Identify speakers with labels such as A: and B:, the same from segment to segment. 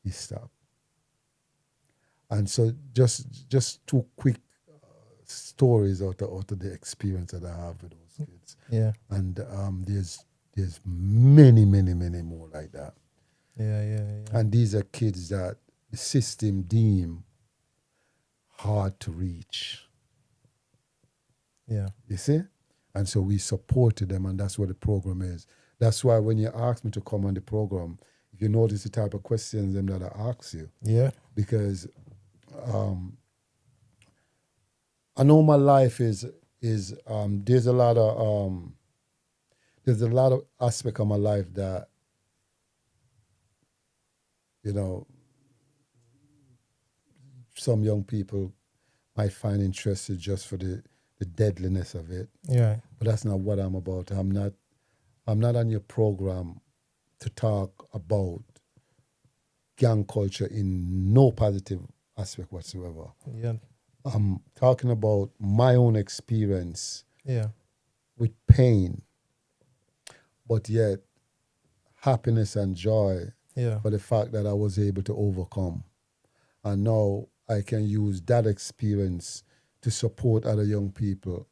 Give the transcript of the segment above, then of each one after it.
A: he stopped. And so just two quick stories out of the experience that I have with those kids.
B: Yeah.
A: And there's many more like that.
B: Yeah.
A: And these are kids that the system deem hard to reach.
B: Yeah.
A: You see? And so we supported them, and that's what the program is. That's why when you asked me to come on the program, if you notice the type of questions them that I ask you,
B: Yeah.
A: because I know my life is there's a lot of aspect of my life that, you know, some young people might find interested just for the deadliness of it.
B: Yeah.
A: But that's not what I'm about. I'm not on your program to talk about gang culture in no positive aspect whatsoever.
B: Yeah.
A: I'm talking about my own experience
B: Yeah.
A: with pain, but yet happiness and joy
B: Yeah.
A: for the fact that I was able to overcome. And now I can use that experience to support other young people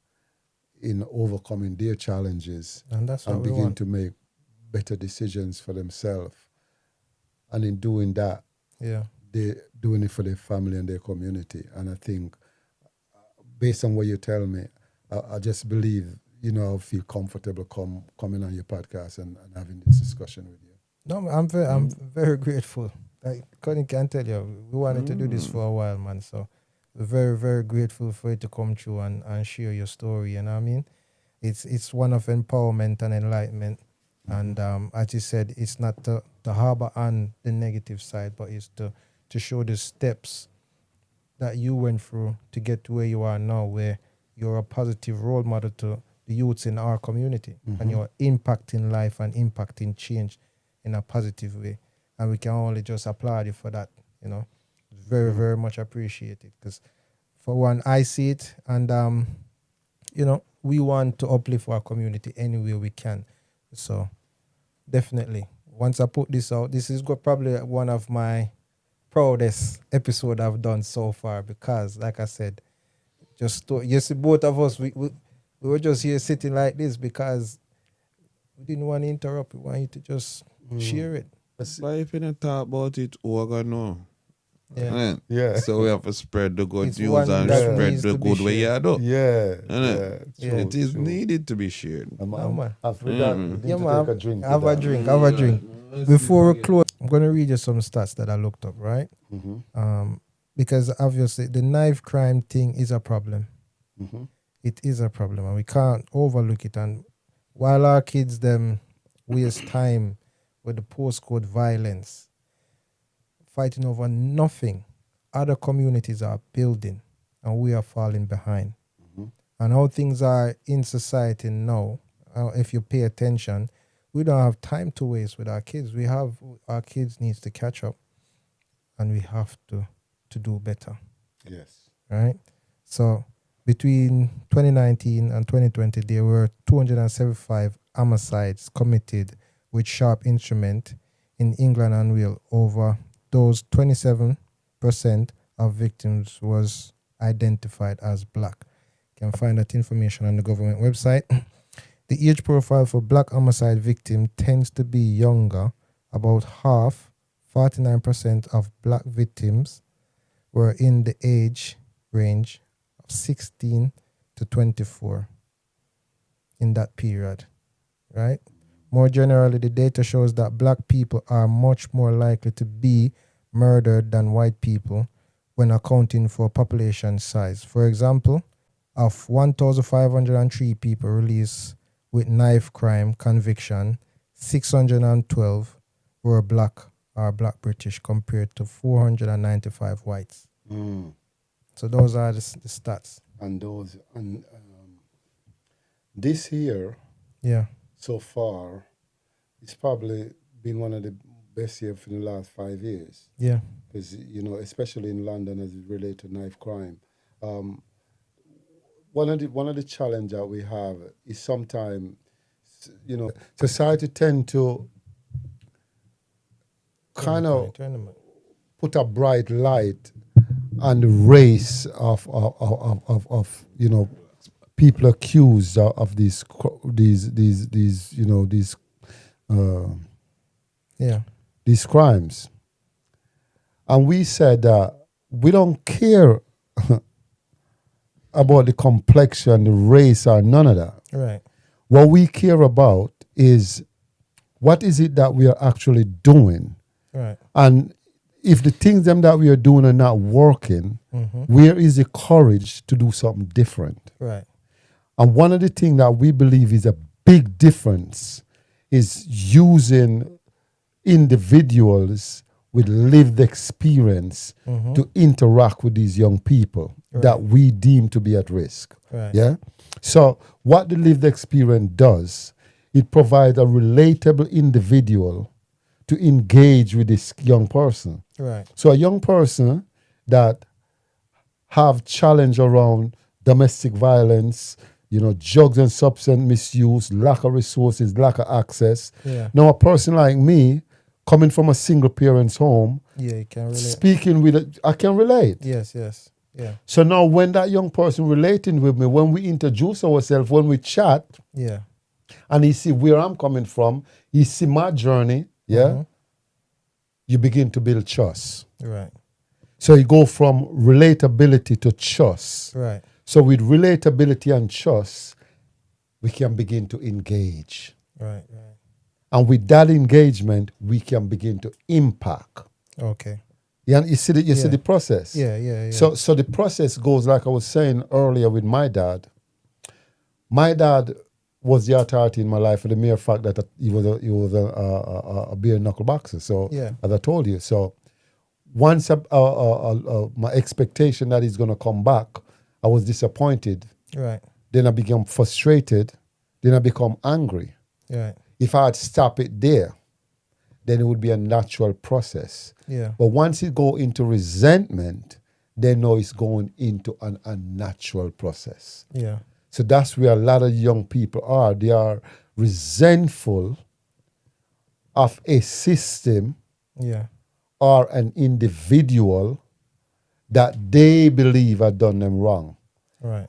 A: in overcoming their challenges
B: And that's what
A: and
B: we
A: begin
B: want.
A: to make better decisions for themselves. And in doing that,
B: Yeah.
A: they're doing it for their family and their community. And I think, based on what you tell me, I just believe, you know, I'll feel comfortable coming on your podcast and having this discussion with you.
B: No, I'm very grateful. Like Connie can tell you, we wanted to do this for a while, man. So we're very, very grateful for you to come through and share your story. You know what I mean? It's one of empowerment and enlightenment. And as you said, it's not to harbor on the negative side, but it's to show the steps that you went through to get to where you are now, where you're a positive role model to the youths in our community, and you're impacting life and impacting change in a positive way. And we can only just applaud you for that, you know. Very, very much appreciated. Because for one, I see it, and you know, we want to uplift our community any way we can. So definitely, once I put this out, this is probably one of my proudest episode I've done so far, because like I said, you see, both of us, we were just here sitting like this because we didn't want to interrupt. We want you to just share it.
C: But if you don't talk about it, we're going to know.
B: Yeah.
A: Yeah.
C: So we have to spread the good
B: It's
C: news
B: one
C: and
B: that
C: spread
B: needs
C: the
B: to be
C: good way
B: shared.
C: you do.
A: Yeah.
B: Yeah.
C: It is needed to be shared.
B: man.
A: After that, we need
B: Yeah,
A: to
B: man.
A: take a drink.
B: Have a drink. Have a drink. Before we close, I'm going to read you some stats that I looked up, right? Because obviously the knife crime thing is a problem. It is a problem, and we can't overlook it. And while our kids them waste time with the postcode violence, fighting over nothing, other communities are building, and we are falling behind. And how things are in society now, if you pay attention, we don't have time to waste with our kids. Our kids needs to catch up, and we have to do better.
A: Yes.
B: Right? So between 2019 and 2020, there were 275 homicides committed with sharp instrument in England and Wales. Over those, 27% of victims was identified as black. You can find that information on the government website. The age profile for black homicide victim tends to be younger. About half, 49% of black victims were in the age range of 16 to 24 in that period, right? More generally, the data shows that black people are much more likely to be murdered than white people when accounting for population size. For example, of 1,503 people released with knife crime conviction, 612 were black or black British compared to 495 whites. So those are the stats.
A: And this year, so far, it's probably been one of the best years for the last 5 years.
B: Yeah.
A: Because, you know, especially in London as it relates to knife crime. One of the challenges that we have is sometimes, you know, society tend to kind of put a bright light on the race of people accused of uh,
B: Yeah.
A: these crimes. And we said that we don't care about the complexion, the race, or none of that.
B: Right.
A: What we care about is what is it that we are actually doing.
B: Right.
A: And if the things them that we are doing are not working,
B: Mm-hmm.
A: where is the courage to do something different?
B: Right.
A: And one of the things that we believe is a big difference is using individuals with lived experience
B: Mm-hmm.
A: to interact with these young people that we deem to be at risk.
B: Right.
A: Yeah. So what the lived experience does, it provides a relatable individual to engage with this young person.
B: Right.
A: So a young person that have challenge around domestic violence, drugs and substance misuse, lack of resources, lack of access.
B: Yeah.
A: Now a person like me, coming from a single parent's home,
B: Yeah, you can relate.
A: speaking with I can relate.
B: Yes, yes. Yeah.
A: So now when that young person relating with me, when we introduce ourselves, when we chat,
B: Yeah.
A: and he see where I'm coming from, he see my journey, you begin to build trust.
B: Right.
A: So you go from relatability to trust.
B: Right.
A: So with relatability and trust, we can begin to engage.
B: Right. Right.
A: And with that engagement, we can begin to impact.
B: Okay.
A: You see the process?
B: Yeah, yeah, yeah.
A: So the process goes like I was saying earlier with my dad. My dad was the authority in my life for the mere fact that he was a bare knuckle boxer. So as I told you, so once my expectation that he's going to come back, I was disappointed.
B: Right.
A: Then I became frustrated. Then I become angry.
B: Right.
A: If I had stopped it there, then it would be a natural process.
B: Yeah.
A: But once it go into resentment, then now it's going into an unnatural process.
B: Yeah.
A: So that's where a lot of young people are. They are resentful of a system or an individual that they believe have done them wrong.
B: Right.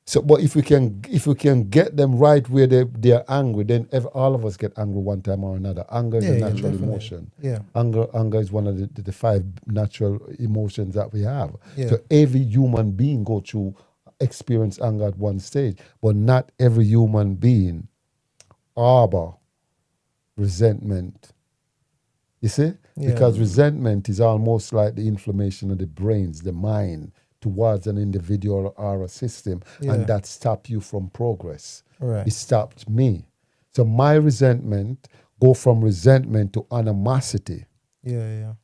A: So, but if we can get them right where they are angry, then all of us get angry one time or another. Anger is a natural emotion.
B: Yeah.
A: Anger is one of the 5 natural emotions that we have.
B: Yeah.
A: So every human being go through experience anger at one stage, but not every human being harbor resentment. You see?
B: Yeah.
A: Because resentment is almost like the inflammation of the brains, the mind, towards an individual or a system, and that stops you from progress.
B: Right.
A: It stopped me. So my resentment go from resentment to animosity,
B: Yeah.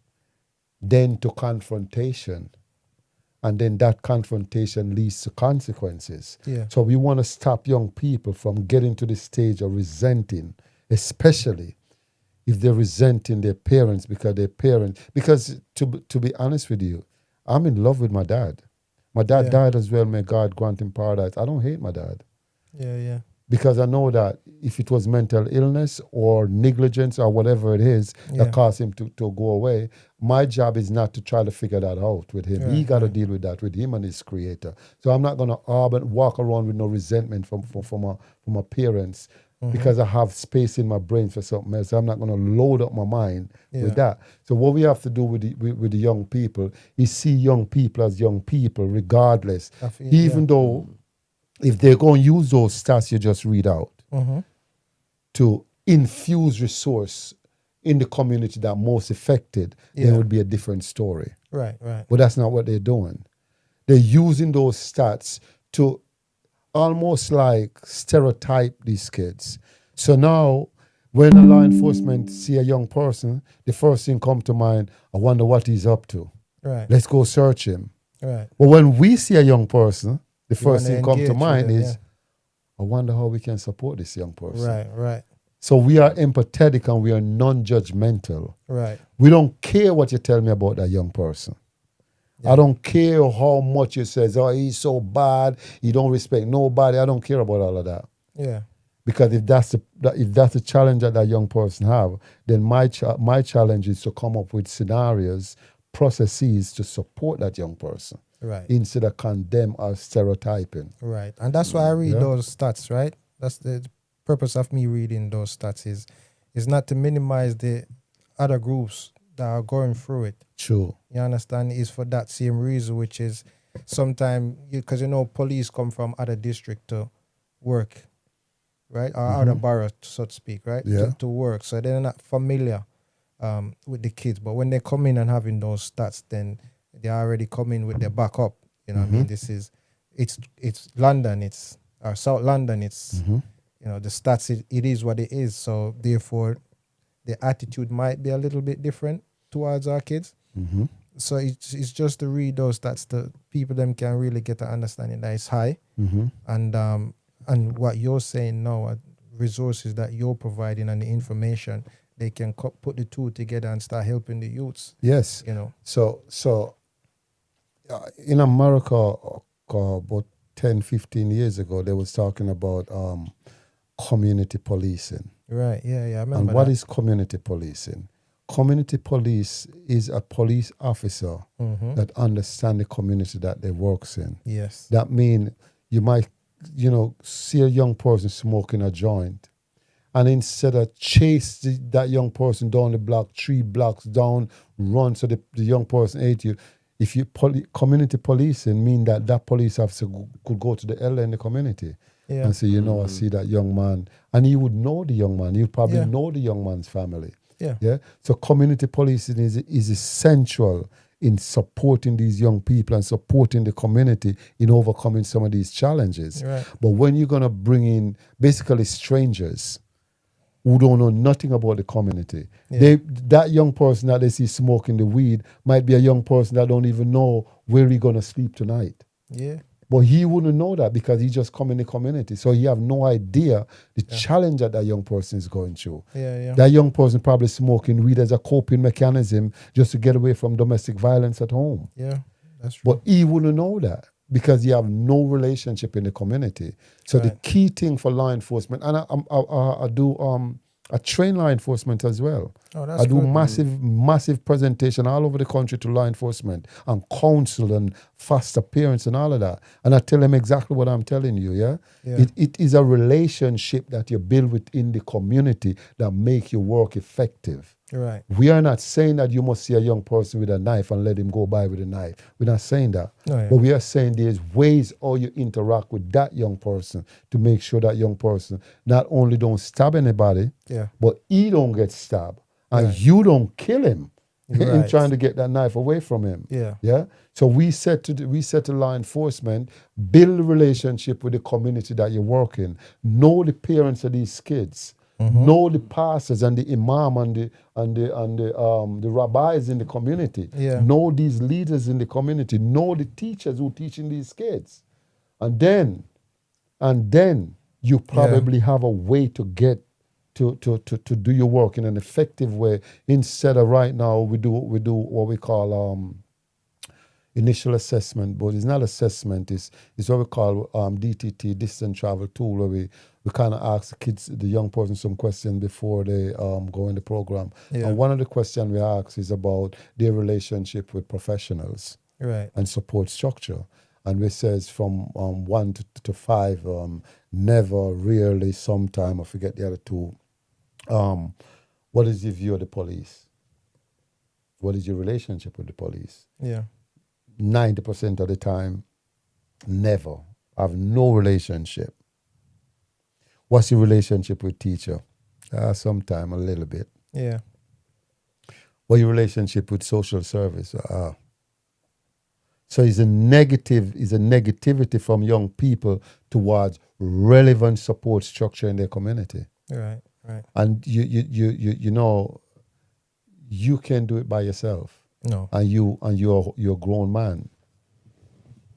A: then to confrontation, and then that confrontation leads to consequences.
B: Yeah.
A: So we want to stop young people from getting to the stage of resenting, especially if they're resenting their parents because to be honest with you, I'm in love with my dad. My dad died as well. May God grant him paradise. I don't hate my dad.
B: Yeah.
A: Because I know that if it was mental illness or negligence or whatever it is that caused him to go away, my job is not to try to figure that out with him. He got to deal with that with him and his creator. So I'm not going to walk around with no resentment from my parents because I have space in my brain for something else. I'm not going to load up my mind with that. So what we have to do with the young people is see young people as young people regardless. Even though if they're going to use those stats you just read out to infuse resource in the community that most affected, then it would be a different story.
B: Right.
A: But that's not what they're doing. They're using those stats to almost like stereotype these kids. So now when a law enforcement see a young person, the first thing come to mind, I wonder what he's up to.
B: Right.
A: Let's go search him.
B: Right.
A: But when we see a young person, the first thing come to mind
B: them,
A: is, I wonder how we can support this young person.
B: Right.
A: So we are empathetic and we are non-judgmental.
B: Right.
A: We don't care what you tell me about that young person. I don't care how much you say, oh, he's so bad, he don't respect nobody. I don't care about all of that.
B: Yeah.
A: Because if that's the challenge that young person have, then my challenge is to come up with scenarios, processes to support that young person
B: Right.
A: instead of condemn or stereotyping.
B: Right. And that's why I read
A: Yeah.
B: those stats, right? That's the purpose of me reading those stats is not to minimize the other groups that are going through it.
A: True.
B: You understand? Is for that same reason, which is sometimes because police come from other district to work, right? Or other borough, so to speak, right?
A: Yeah.
B: To work. So they're not familiar with the kids. But when they come in and having those stats, then they already come in with their backup. You know what I mean? This is it's London, it's South London, it's the stats it is what it is. So therefore the attitude might be a little bit different towards our kids. So it's just to read those stats the people them can really get an understanding that it's high. And what you're saying now, resources that you're providing and the information, they can put the two together and start helping the youths.
A: Yes. So in America, about 10, 15 years ago, they was talking about community policing.
B: Right, yeah, I remember
A: And
B: that.
A: what is community policing? Community police is a police officer that understand the community that they works in.
B: Yes.
A: That means you might, see a young person smoking a joint, and instead of chase that young person down the block, 3 blocks down, run so the young person ate you. If you community policing mean that police officer could go to the elder in the community and say, I see that young man, and he would know the young man. He'd probably know the young man's family. Yeah. So community policing is essential in supporting these young people and supporting the community in overcoming some of these challenges.
B: Right.
A: But when you're gonna bring in basically strangers who don't know nothing about the community, that young person that they see smoking the weed might be a young person that don't even know where he's gonna sleep tonight.
B: Yeah.
A: But he wouldn't know that because he just come in the community. So he have no idea the challenge that young person is going through.
B: Yeah.
A: That young person probably smoking weed as a coping mechanism just to get away from domestic violence at home.
B: Yeah, that's true.
A: But he wouldn't know that because he have no relationship in the community. So the key thing for law enforcement, and I train law enforcement as well.
B: Oh, that's
A: I do
B: good.
A: massive presentation all over the country to law enforcement and counsel and foster parents and all of that. And I tell them exactly what I'm telling you, yeah? It is a relationship that you build within the community that make your work effective.
B: Right.
A: We are not saying that you must see a young person with a knife and let him go by with a knife. We're not saying that.
B: No,
A: But we are saying there's ways how you interact with that young person to make sure that young person not only don't stab anybody, but he don't get stabbed. And you don't kill him in trying to get that knife away from him. Yeah. So we said to law enforcement, build a relationship with the community that you work in. Know the parents of these kids. Know the pastors and the imam and the rabbis in the community. Know these leaders in the community. Know the teachers who teaching these kids. And then you probably have a way to get to do your work in an effective way. Instead of right now we do what we call initial assessment, but it's not assessment, it's what we call DTT, distance travel tool, where we kind of ask the young person some questions before they go in the program. And one of the questions we ask is about their relationship with professionals and support structure. And we says from 1 to 5, never, rarely, sometime, I forget the other 2. What is your view of the police? What is your relationship with the police? 90% of the time, never. I have no relationship. What's your relationship with teacher? Sometime, a little bit. What's your relationship with social service? So it's a negativity from young people towards relevant support structure in their community.
B: Right.
A: And you know, you can't do it by yourself.
B: No.
A: And you're a grown man.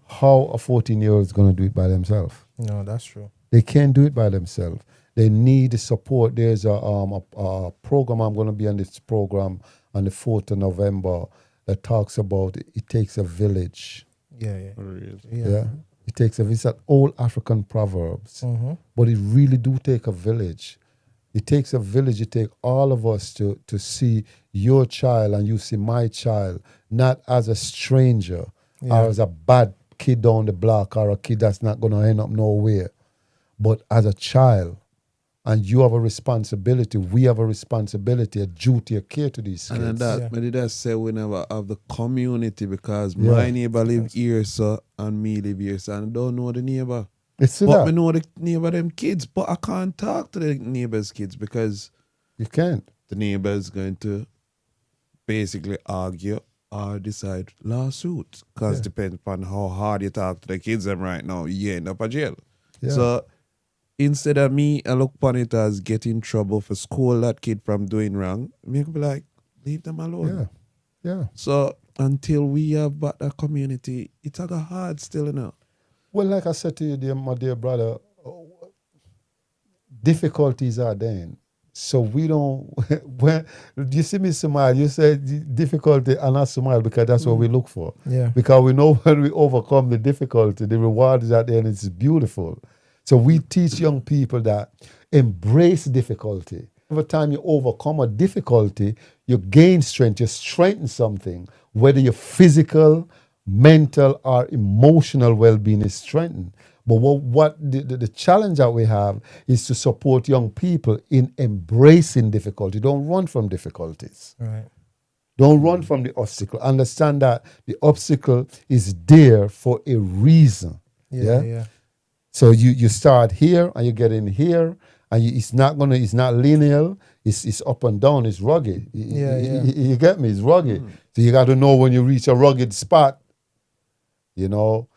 A: How a 14-year-old is going to do it by themselves?
B: No, that's true.
A: They can't do it by themselves. They need the support. There's a program. I'm going to be on this program on the 4th of November that talks about it takes a village.
B: Yeah.
A: It takes it's an old African proverbs, but it really do take a village. It takes a village. It takes all of us to see your child and you see my child, not as a stranger
B: Yeah.
A: or as a bad kid down the block or a kid that's not going to end up nowhere, but as a child. And you have a responsibility, we have a responsibility, a duty, a care to these kids.
C: And that,
B: Yeah.
C: but did I say we never have the community because
A: Yeah.
C: my neighbor live here, so, and me live here, so I don't know the neighbor.
A: It's
C: But
A: that.
C: me know the neighbor them kids, but I can't talk to the neighbor's kids because
A: You can't.
C: the neighbor is going to basically argue or decide lawsuits. Because
A: Yeah.
C: depends upon how hard you talk to the kids them right now, you end up in jail.
A: Yeah.
C: So instead of me, I look upon it as get in trouble for school that kid from doing wrong, me could be like, leave them alone.
A: Yeah. Yeah.
C: So until we have back that community, it's a hard still, you know.
A: Well, like I said to you, my dear brother, difficulties are then. So we don't, when you see me smile, you say difficulty and I smile because that's what we look for.
B: Yeah.
A: Because we know when we overcome the difficulty, the reward is at the end, it's beautiful. So we teach young people that embrace difficulty. Every time you overcome a difficulty, you gain strength, you strengthen something, whether your physical, mental, or emotional well-being is strengthened. But what the challenge that we have is to support young people in embracing difficulty. Don't run from difficulties.
B: Right.
A: Don't run from the obstacle. Understand that the obstacle is there for a reason.
B: Yeah. Yeah.
A: So you start here and you get in here, and it's not linear. It's up and down. It's rugged. You get me? It's rugged. So you got to know when you reach a rugged spot. You know,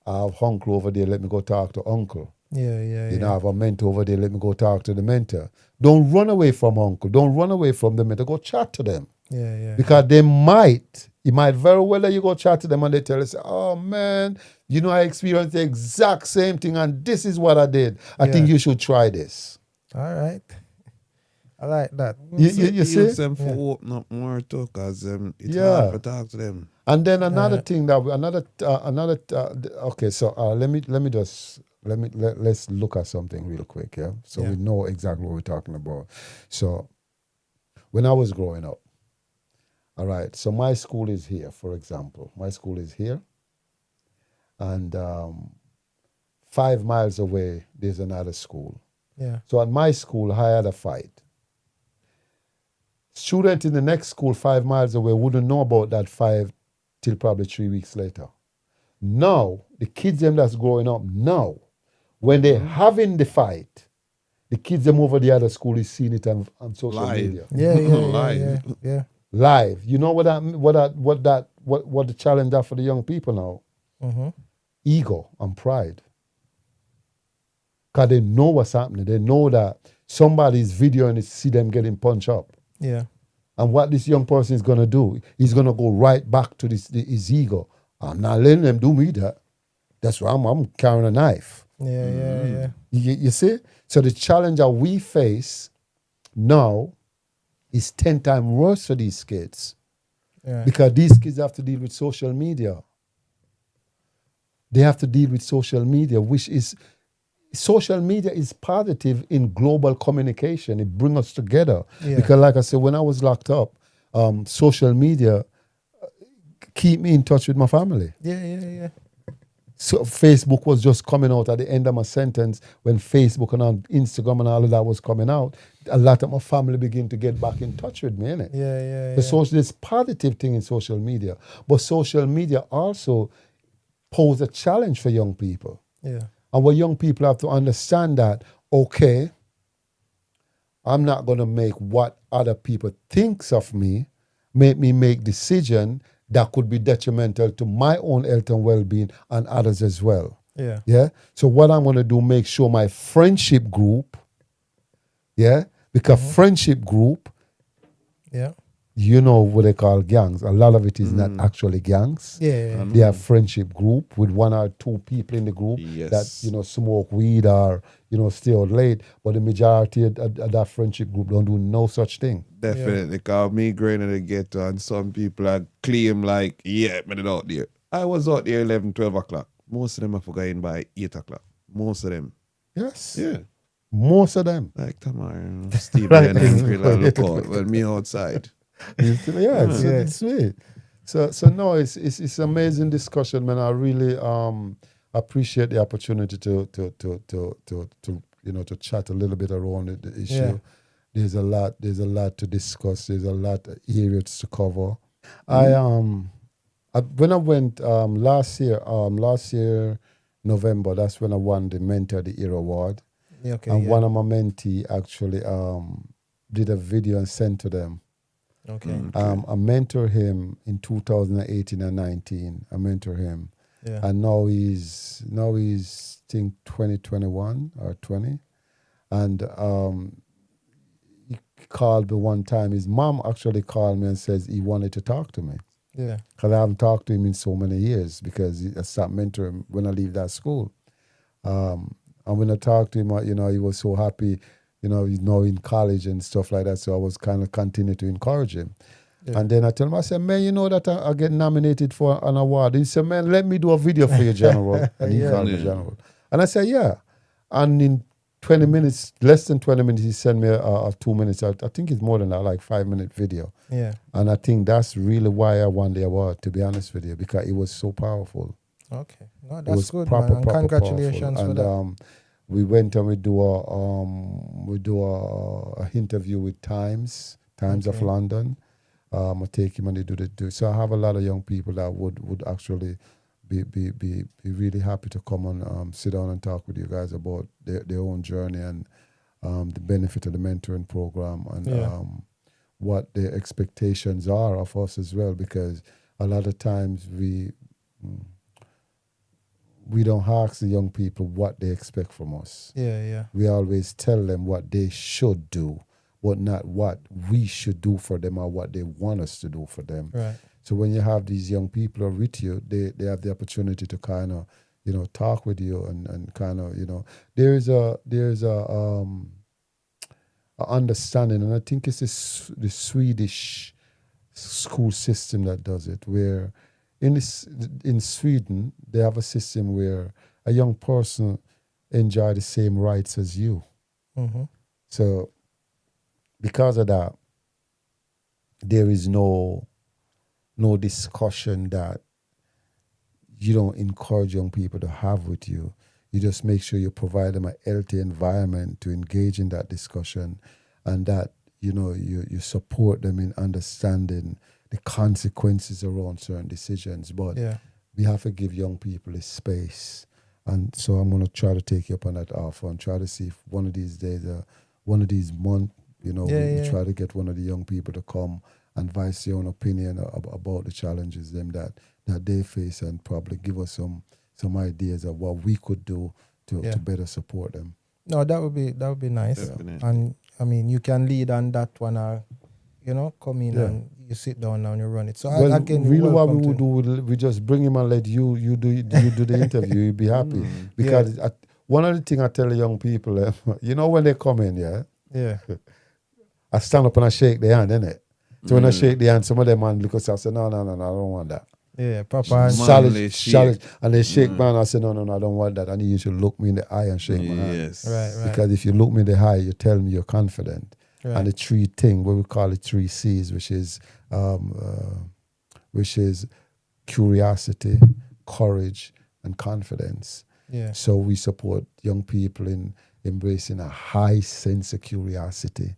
A: I have uncle over there. Let me go talk to uncle.
B: Yeah.
A: You know, I have a mentor over there. Let me go talk to the mentor. Don't run away from uncle. Don't run away from the mentor. Go chat to them.
B: Yeah.
A: Because it might very well that you go chat to them and they tell you, say, oh man, you know, I experienced the exact same thing and this is what I did. I think you should try this.
B: All right. I like that.
A: You see?
C: Use them for open up more too, because it's hard to talk to them.
A: And then another thing that okay, so let's look at something real quick, yeah? So we know exactly what we're talking about. So when I was growing up, all right, so my school is here, for example. My school is here. And 5 miles away, there's another school.
B: Yeah.
A: So at my school, I had a fight. Student in the next school 5 miles away wouldn't know about that fight till probably 3 weeks later. Now, the kids them that's growing up now, when they're having the fight, the kids them over the other school is seeing it on social media.
B: Yeah.
A: Live. You know what the challenge are for the young people now?
B: Mm-hmm.
A: Ego and pride. Because they know what's happening. They know that somebody's videoing it, see them getting punched up.
B: Yeah.
A: And what this young person is going to do, he's going to go right back to his ego. I'm not letting them do me that. That's why I'm carrying a knife.
B: Yeah.
A: You see? So the challenge that we face now is 10 times worse for these kids.
B: Yeah.
A: Because these kids have to deal with social media. They have to deal with social media, social media is positive in global communication. It brings us together.
B: Yeah.
A: Because like I said, when I was locked up, social media keep me in touch with my family.
B: Yeah.
A: So Facebook was just coming out at the end of my sentence when Facebook and on Instagram and all of that was coming out. A lot of my family begin to get back in touch with me, innit?
B: Yeah.
A: There's positive thing in social media. But social media also pose a challenge for young people.
B: Yeah.
A: And what young people have to understand that, okay, I'm not going to make what other people thinks of me, make me make decision that could be detrimental to my own health and well-being and others as well.
B: Yeah.
A: Yeah. So what I'm going to do, make sure my friendship group, yeah, because friendship group,
B: Yeah.
A: you know what they call gangs. A lot of it is not actually gangs.
B: Yeah.
A: They have friendship group with 1 or 2 people in the group that, smoke weed or, stay out late. But the majority of that friendship group don't do no such thing.
C: Definitely, because me growing in the ghetto and some people are claim like, yeah, man, it out there. I was out there 11, 12 o'clock. Most of them are forgotten by 8 o'clock. Most of them.
A: Yes.
C: Yeah.
A: Most of them.
C: Like tomorrow, Stevie
A: Right.
C: and angry like look out when me outside.
A: Yeah, it's,
B: Yeah.
A: it's sweet. So no, it's amazing discussion, man. I really appreciate the opportunity to to chat a little bit around the issue.
B: Yeah.
A: There's a lot to discuss. There's a lot of areas to cover. When I went last year November, that's when I won the Mentor of the Year award.
B: Yeah, okay.
A: And
B: Yeah.
A: one of my mentee actually did a video and sent to them.
B: Okay.
A: I mentored him in 2018 and 19. I mentored him,
B: Yeah.
A: and now he's think 2021 or 20, and he called me one time. His mom actually called me and says he wanted to talk to me
B: Yeah.
A: because I haven't talked to him in so many years because I stopped mentoring when I leave that school. And when I talked to him, he was so happy, he's now in college and stuff like that. So I was kind of continue to encourage him.
B: Yeah.
A: And then I tell him, I said, man, you know that I get nominated for an award. He said, man, let me do a video for you, General. And he
B: Yeah.
A: called me General. And I said, yeah. And in 20 minutes, less than 20 minutes, he sent me a 2 minutes. I think it's more than that, like 5-minute video.
B: Yeah.
A: And I think that's really why I won the award, to be honest with you, because it was so powerful.
B: Okay. No,
A: It
B: that's
A: was
B: good,
A: proper,
B: man. And
A: proper
B: congratulations
A: powerful.
B: for
A: And
B: that.
A: we went and we do a interview with Times of
B: Okay.
A: London. I take him and they do. So I have a lot of young people that would actually be really happy to come and sit down and talk with you guys about their own journey and the benefit of the mentoring program and
B: Yeah.
A: what their expectations are of us as well, because a lot of times we don't ask the young people what they expect from us.
B: Yeah. Yeah.
A: We always tell them what they should do, but not what we should do for them or what they want us to do for them.
B: Right.
A: So when you have these young people with you, they have the opportunity to kind of, talk with you and kind of, there's a understanding, and I think it's the Swedish school system that does it, where in Sweden they have a system where a young person enjoy the same rights as you.
B: Mm-hmm.
A: So because of that, there is no discussion that you don't encourage young people to have with you. You just make sure you provide them a healthy environment to engage in that discussion, and that you support them in understanding the consequences around certain decisions. But
B: Yeah.
A: we have to give young people a space. And so I'm going to try to take you up on that offer and try to see if one of these days, one of these months, we try to get one of the young people to come and voice their own opinion about the challenges that they face, and probably give us some ideas of what we could do to better support them.
B: No, that would be nice.
C: Definitely.
B: And I mean, you can lead on that one, or come in and you sit down and you run it. So
A: Well,
B: again,
A: really, what we
B: welcome
A: would do, we just bring him and let you do the interview. You'd be happy because one of the things I tell the young people, when they come in,
B: Yeah.
A: I stand up and I shake their hand, innit? So when I shake their hand, some of them man look at us, I say, no, I don't want that.
B: Yeah. Proper.
C: Manly
A: Challenge, and they shake my hand. I say, no, I don't want that. I need you to look me in the eye and shake my hand.
C: Yes.
B: Right.
A: Because if you look me in the eye, you tell me you're confident.
B: Right.
A: And the three thing, what we call it 3 C's, which is curiosity, courage, and confidence.
B: Yeah.
A: So we support young people in embracing a high sense of curiosity.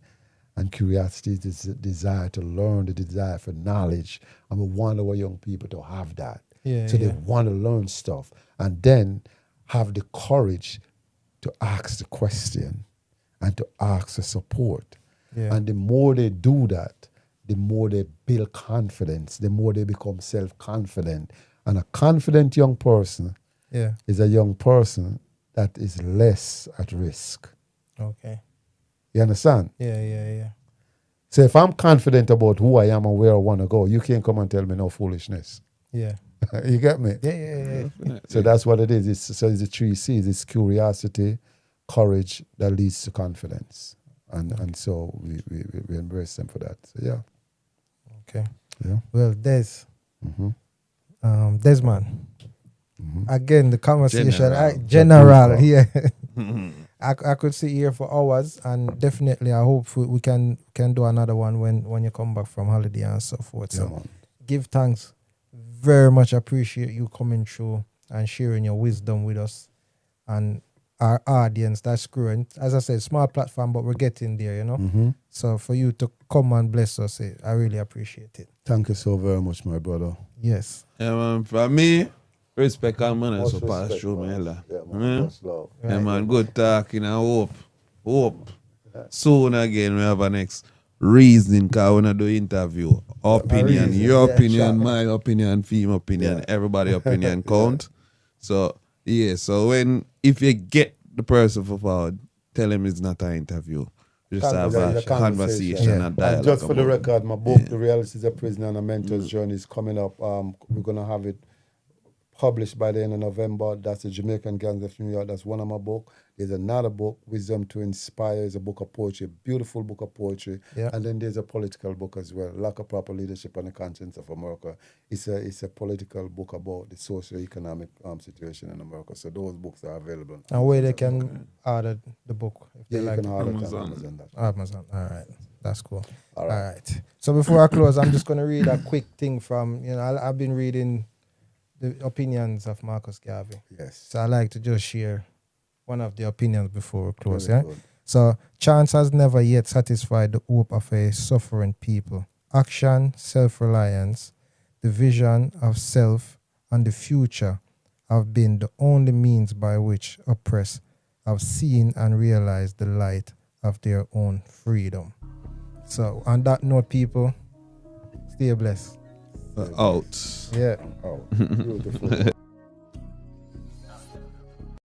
A: And curiosity is the desire to learn, the desire for knowledge. And we want our young people to have that.
B: Yeah.
A: So they want to learn stuff and then have the courage to ask the question and to ask for support.
B: Yeah.
A: And the more they do that, the more they build confidence, the more they become self-confident. And a confident young person is a young person that is less at risk.
B: Okay.
A: You understand?
B: Yeah.
A: So if I'm confident about who I am and where I want to go, you can't come and tell me no foolishness.
B: Yeah.
A: You get me?
B: Yeah.
A: So that's what it is. It's the 3 C's. It's curiosity, courage that leads to confidence. And so we embrace them for that. So yeah.
B: Okay.
A: Yeah.
B: Well, Desmond. Again, the conversation.
C: General.
B: General here. I could sit here for hours, and definitely I hope we can do another one when you come back from holiday and so forth.
A: Yeah,
B: So
A: man.
B: give thanks. Very much appreciate you coming through and sharing your wisdom with us and our audience that's growing. As I said, small platform, but we're getting there, you know.
A: Mm-hmm.
B: So for you to come and bless us, I really appreciate it.
A: Thank you so very much, my brother.
B: Yes.
C: Yeah, man, for me, respect and man,
A: Much
C: so pass
A: respect,
C: through,
A: man.
C: man.
A: Yeah, man.
C: Mm?
A: Much love.
C: Yeah,
B: Right.
C: man, good talking and hope. Soon again we have a next reasoning because we're not do interview. Opinion,
B: reason,
C: your
B: yeah,
C: opinion,
B: sure.
C: my opinion, female opinion,
A: Yeah.
C: everybody opinion count. So so if you get the person for forward, tell him it's not an interview. Just have
A: Conversation.
C: a
A: It's a
C: conversation
B: conversation.
C: and dialogue.
A: And just for the
C: about it.
A: record, my book,
C: Yeah.
A: The Realities of Prisoner and a Mentor's Journey, is coming up. We're going to have it published by the end of November. That's the Jamaican Gangs of New York. That's one of my books. There's another book, Wisdom to Inspire, is a book of poetry, beautiful book of poetry.
B: Yeah.
A: And then there's a political book as well, Lack of Proper Leadership and the Conscience of America. It's a political book about the socio-economic situation in America. So those books are available.
B: And where they can order the book if
A: Yeah,
B: they
A: you
B: like
A: can
B: it.
A: order it
C: Amazon.
A: on Amazon.
B: Amazon. All right. That's cool.
A: All right.
B: So before I close, I'm just going to read a quick thing from, I've been reading the opinions of Marcus Garvey.
A: Yes.
B: So I like to just share one of the opinions before we close.
A: Very
B: Yeah.
A: good.
B: So chance has never yet satisfied the hope of a suffering people. Action, self-reliance, the vision of self and the future have been the only means by which oppressed have seen and realized the light of their own freedom. So on that note, people, stay blessed.
C: Out.
B: Yeah.
A: Oh, beautiful.